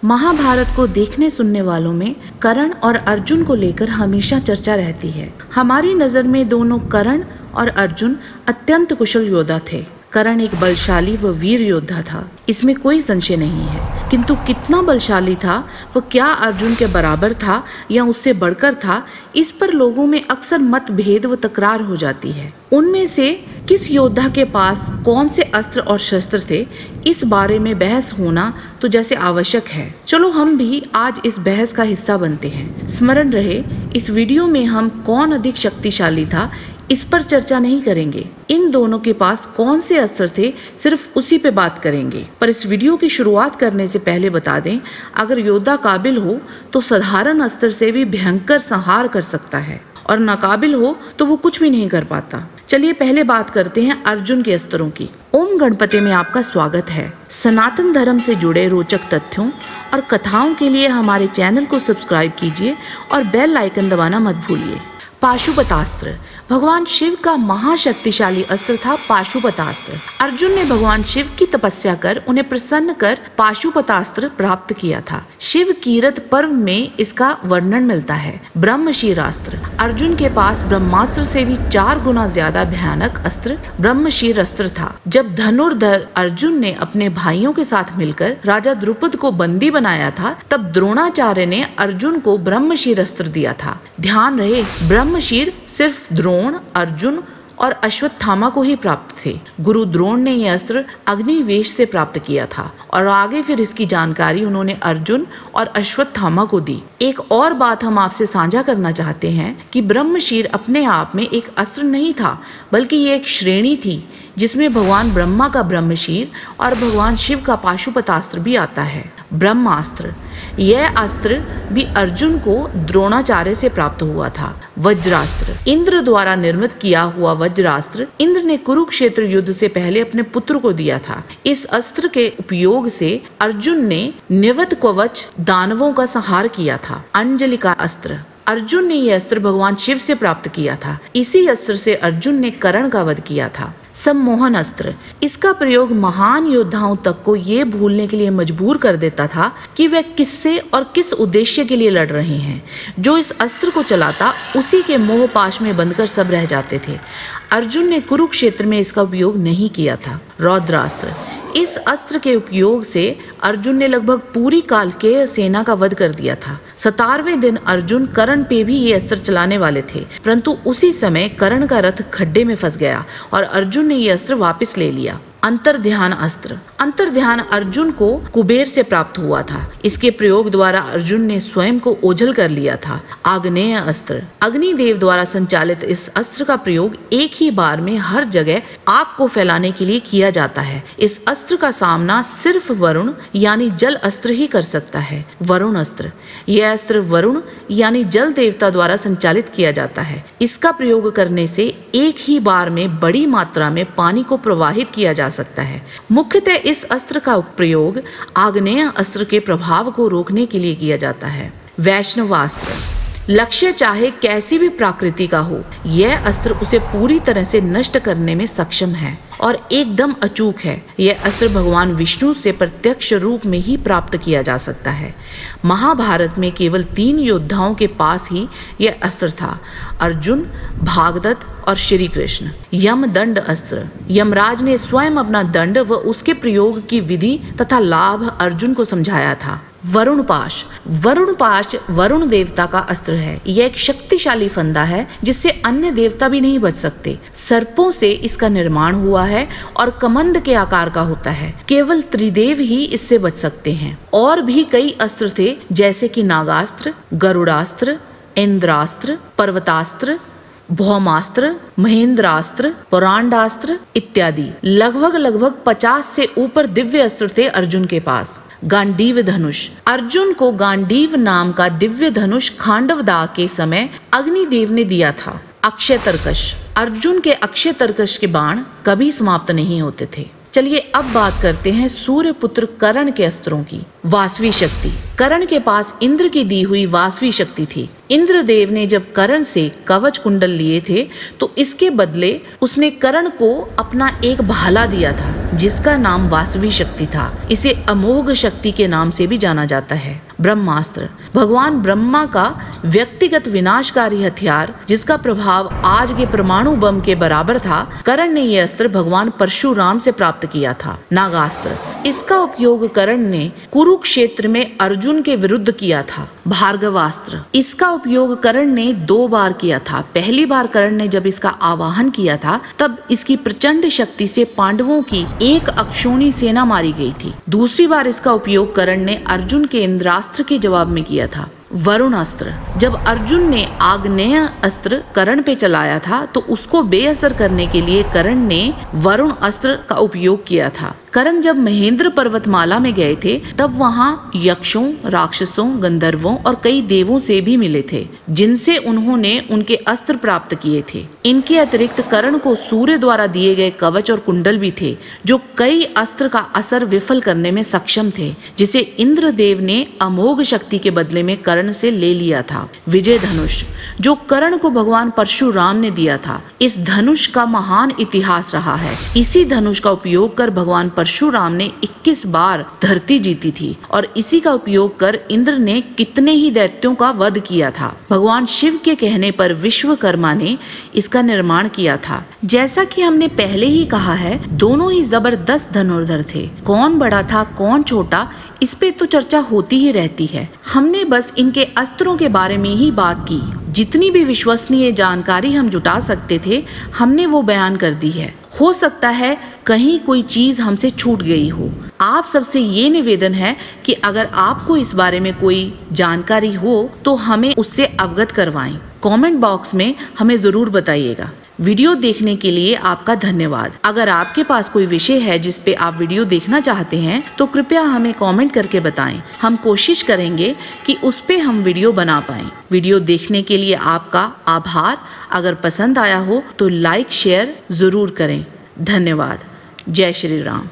महाभारत को देखने सुनने वालों में कर्ण और अर्जुन को लेकर हमेशा चर्चा रहती है। हमारी नजर में दोनों कर्ण और अर्जुन अत्यंत कुशल योद्धा थे। कर्ण एक बलशाली व वीर योद्धा था, इसमें कोई संशय नहीं है, किंतु कितना बलशाली था, वह क्या अर्जुन के बराबर था या उससे बढ़कर था, इस पर लोगों में अक्सर मतभेद व तकरार हो जाती है। उनमें से किस योद्धा के पास कौन से अस्त्र और शस्त्र थे, इस बारे में बहस होना तो जैसे आवश्यक है। चलो हम भी आज इस बहस का हिस्सा बनते हैं। स्मरण रहे, इस वीडियो में हम कौन अधिक शक्तिशाली था इस पर चर्चा नहीं करेंगे। इन दोनों के पास कौन से अस्त्र थे, सिर्फ उसी पे बात करेंगे। पर इस वीडियो की शुरुआत करने से पहले बता दें, अगर योद्धा काबिल हो तो साधारण अस्त्र से भी भयंकर संहार कर सकता है, और नाकाबिल हो तो वो कुछ भी नहीं कर पाता। चलिए पहले बात करते हैं अर्जुन के अस्त्रों की। ओम गणपति में आपका स्वागत है। सनातन धर्म से जुड़े रोचक तथ्यों और कथाओं के लिए हमारे चैनल को सब्सक्राइब कीजिए और बेल आइकन दबाना मत भूलिए। पाशुपतास्त्र भगवान शिव का महाशक्तिशाली अस्त्र था। पाशुपतास्त्र अर्जुन ने भगवान शिव की तपस्या कर उन्हें प्रसन्न कर पाशुपतास्त्र प्राप्त किया था। शिव कीरत पर्व में इसका वर्णन मिलता है। ब्रह्मशीरास्त्र अर्जुन के पास ब्रह्मास्त्र से भी 4 गुना ज्यादा भयानक अस्त्र ब्रह्मशीर अस्त्र था। जब धनुर्धर अर्जुन ने अपने भाइयों के साथ मिलकर राजा द्रुपद को बंदी बनाया था, तब द्रोणाचार्य ने अर्जुन को ब्रह्मशीर अस्त्र दिया था। ध्यान रहे, ब्रह्मशीर सिर्फ द्रोण, अर्जुन और अश्वत्थामा को ही प्राप्त थे। गुरु द्रोण ने यह अस्त्र अग्निवेश से प्राप्त किया था और आगे फिर इसकी जानकारी उन्होंने अर्जुन और अश्वत्थामा को दी। एक और बात हम आपसे साझा करना चाहते हैं कि ब्रह्मशीर अपने आप में एक अस्त्र नहीं था, बल्कि ये एक श्रेणी थी जिसमें भगवान ब्रह्मा का ब्रह्मशीर और भगवान शिव का पाशुपतास्त्र भी आता है। ब्रह्मास्त्र यह अस्त्र भी अर्जुन को द्रोणाचार्य से प्राप्त हुआ था। वज्रास्त्र इंद्र द्वारा निर्मित किया हुआ वज्रास्त्र इंद्र ने कुरुक्षेत्र युद्ध से पहले अपने पुत्र को दिया था। इस अस्त्र के उपयोग से अर्जुन ने निवत कवच दानवों का संहार किया था। अंजलि का अस्त्र अर्जुन ने यह अस्त्र भगवान शिव से प्राप्त किया था। इसी अस्त्र से अर्जुन ने कर्ण का वध किया था। सम्मोहन अस्त्र इसका प्रयोग महान योद्धाओं तक को ये भूलने के लिए मजबूर कर देता था कि वे किससे और किस उद्देश्य के लिए लड़ रहे हैं। जो इस अस्त्र को चलाता उसी के मोह पाश में बंधकर सब रह जाते थे। अर्जुन ने कुरुक्षेत्र में इसका उपयोग नहीं किया था। रौद्रास्त्र इस अस्त्र के उपयोग से अर्जुन ने लगभग पूरी कालकेय सेना का वध कर दिया था। 17वें दिन अर्जुन कर्ण पे भी ये अस्त्र चलाने वाले थे, परंतु उसी समय कर्ण का रथ खड्डे में फंस गया और अर्जुन ने ये अस्त्र वापस ले लिया। अंतर्ध्यान अस्त्र अंतर्ध्यान अर्जुन को कुबेर से प्राप्त हुआ था। इसके प्रयोग द्वारा अर्जुन ने स्वयं को ओझल कर लिया था। आग्नेय अस्त्र अग्निदेव द्वारा संचालित इस अस्त्र का प्रयोग एक ही बार में हर जगह आग को फैलाने के लिए किया जाता है। इस अस्त्र का सामना सिर्फ वरुण यानी जल अस्त्र ही कर सकता है। वरुण अस्त्र यह अस्त्र वरुण यानी जल देवता द्वारा संचालित किया जाता है। इसका प्रयोग करने से एक ही बार में बड़ी मात्रा में पानी को प्रवाहित किया जा सकता है। मुख्यतः इस अस्त्र का प्रयोग आग्नेय अस्त्र के प्रभाव को रोकने के लिए किया जाता है। वैष्णवास्त्र लक्ष्य चाहे कैसी भी प्रकृति का हो, यह अस्त्र उसे पूरी तरह से नष्ट करने में सक्षम है और एकदम अचूक है। यह अस्त्र भगवान विष्णु से प्रत्यक्ष रूप में ही प्राप्त किया जा सकता है। महाभारत में केवल 3 योद्धाओं के पास ही यह अस्त्र था, अर्जुन, भागदत्त और श्री कृष्ण। यमदंड अस्त्र यमराज ने स्वयं अपना दंड व उसके प्रयोग की विधि तथा लाभ अर्जुन को समझाया था। वरुण पाश वरुण देवता का अस्त्र है। यह एक शक्तिशाली फंदा है जिससे अन्य देवता भी नहीं बच सकते। सर्पों से इसका निर्माण हुआ है और कमंद के आकार का होता है। केवल त्रिदेव ही इससे बच सकते हैं। और भी कई अस्त्र थे, जैसे कि नागास्त्र, गरुड़ास्त्र, इंद्रास्त्र, पर्वतास्त्र, भौमास्त्र, महेंद्रास्त्र, पौरांडास्त्र इत्यादि। लगभग 50 से ऊपर दिव्य अस्त्र थे अर्जुन के पास। गांडीव धनुष अर्जुन को गांडीव नाम का दिव्य धनुष खांडवदाह के समय अग्निदेव ने दिया था। अक्षय तर्कश अर्जुन के अक्षय तर्कश के बाण कभी समाप्त नहीं होते थे। चलिए अब बात करते हैं सूर्यपुत्र कर्ण के अस्त्रों की। वासवी शक्ति कर्ण के पास इंद्र की दी हुई वासवी शक्ति थी। इंद्रदेव ने जब कर्ण से कवच कुंडल लिए थे तो इसके बदले उसने कर्ण को अपना एक भाला दिया था। जिसका नाम वासवी शक्ति था। इसे अमोघ शक्ति के नाम से भी जाना जाता है। ब्रह्मास्त्र भगवान ब्रह्मा का व्यक्तिगत विनाशकारी हथियार, जिसका प्रभाव आज के परमाणु बम के बराबर था। कर्ण ने यह अस्त्र भगवान परशुराम से प्राप्त किया था। नागास्त्र इसका उपयोग कर्ण ने कुरुक्षेत्र में अर्जुन के विरुद्ध किया था। भार्गवास्त्र इसका उपयोग कर्ण ने 2 बार किया था। पहली बार कर्ण ने जब इसका आवाहन किया था तब इसकी प्रचंड शक्ति से पांडवों की एक अक्षौणी सेना मारी गई थी। दूसरी बार इसका उपयोग कर्ण ने अर्जुन के इंद्रास्त्र के जवाब में किया था। वरुण अस्त्र जब अर्जुन ने आग्नेय अस्त्र कर्ण पे चलाया था तो उसको बेअसर करने के लिए कर्ण ने वरुण अस्त्र का उपयोग किया था। कर्ण जब महेंद्र पर्वतमाला में गए थे तब वहां यक्षों, राक्षसों, गंधर्वों और कई देवों से भी मिले थे, जिनसे उन्होंने उनके अस्त्र प्राप्त किए थे। इनके अतिरिक्त कर्ण को सूर्य द्वारा दिए गए कवच और कुंडल भी थे, जो कई अस्त्र का असर विफल करने में सक्षम थे, जिसे इंद्रदेव ने अमोघ शक्ति के बदले में कर्ण से ले लिया था। विजय धनुष जो कर्ण को भगवान परशुराम ने दिया था। इस धनुष का महान इतिहास रहा है। इसी धनुष का उपयोग कर भगवान परशुराम ने 21 बार धरती जीती थी और इसी का उपयोग कर इंद्र ने कितने ही दैत्यों का वध किया था। भगवान शिव के कहने पर विश्वकर्मा ने इसका निर्माण किया था। जैसा कि हमने पहले ही कहा है, दोनों ही जबरदस्त धनुर्धर थे। कौन बड़ा था कौन छोटा, इस पे तो चर्चा होती ही रहती है। हमने बस इनके अस्त्रों के बारे में ही बात की। जितनी भी विश्वसनीय जानकारी हम जुटा सकते थे हमने वो बयान कर दी है। हो सकता है कहीं कोई चीज हमसे छूट गई हो। आप सबसे ये निवेदन है कि अगर आपको इस बारे में कोई जानकारी हो तो हमें उससे अवगत करवाएं। कमेंट बॉक्स में हमें जरूर बताइएगा। वीडियो देखने के लिए आपका धन्यवाद। अगर आपके पास कोई विषय है जिस पे आप वीडियो देखना चाहते हैं तो कृपया हमें कमेंट करके बताएं। हम कोशिश करेंगे कि उस पे हम वीडियो बना पाएं। वीडियो देखने के लिए आपका आभार। अगर पसंद आया हो तो लाइक शेयर जरूर करें। धन्यवाद। जय श्री राम।